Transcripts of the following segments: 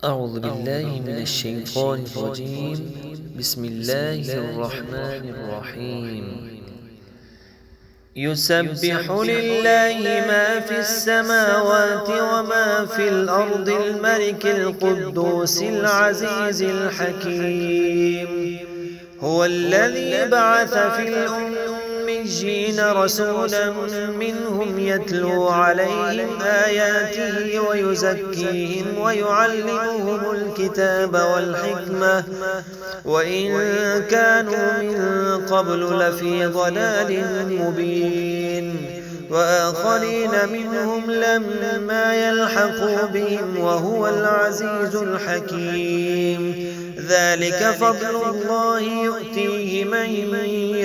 أعوذ بالله من الشيطان الرجيم. بسم الله الرحمن الرحيم. يسبح لله ما في السماوات وما في الأرض الملك القدوس العزيز الحكيم. هو الذي بعث في الأميين رسولا منهم يتلو عليهم آياته ويزكيهم ويعلمهم الكتاب والحكمة وإن كانوا من قبل لفي ضلال مبين وآخرين منهم لما يلحقوا بهم وهو العزيز الحكيم. ذلك فضل الله يؤتيه من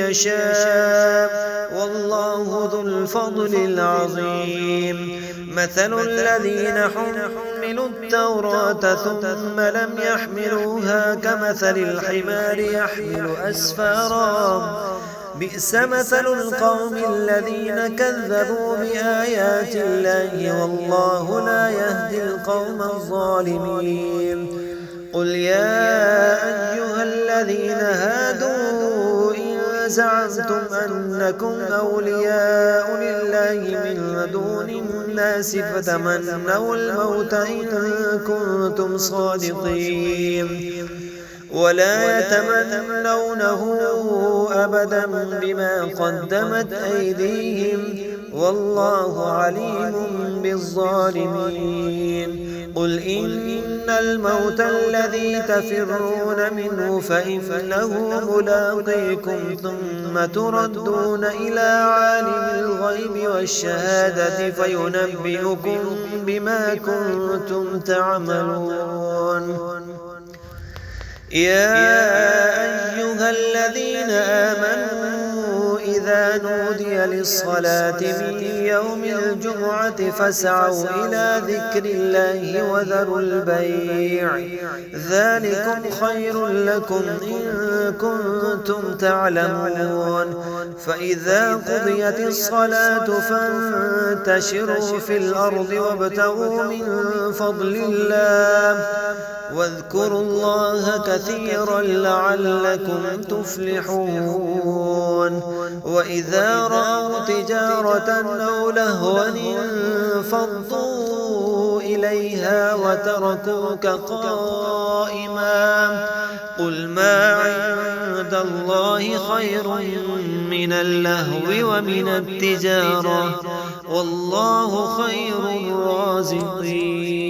يشاء والله ذو الفضل العظيم. مثل الذين حملوا التوراة ثم لم يحملوها كمثل الحمار يحمل أسفارا بئس مثل القوم الذين كذبوا بآيات الله والله لا يهدي القوم الظالمين. قل يا أيها الذين هادوا إن زعمتم أنكم أولياء لله من دون الناس فتمنوا الموت إن كنتم صادقين ولا يتمنونه أبدا بما قدمت أيديهم والله عليم بالظالمين. قل إن الموت الذي تفرون منه فإنه ملاقيكم ثم تردون إلى عالم الغيب والشهادة فينبئكم بما كنتم تعملون. يا أيها الذين آمنوا إذا نودي للصلاة من يوم الجمعة فاسعوا إلى ذكر الله وذروا البيع ذلكم خير لكم إن كنتم تعلمون. فإذا قضيت الصلاة فانتشروا في الأرض وابتغوا من فضل الله واذكروا الله كثيرا لعلكم تفلحون. وإذا رأوا تجارة أو لهوا انفضوا إليها وتركوك قائما قل ما عند الله خير من اللهو ومن التجارة والله خير الرازقين.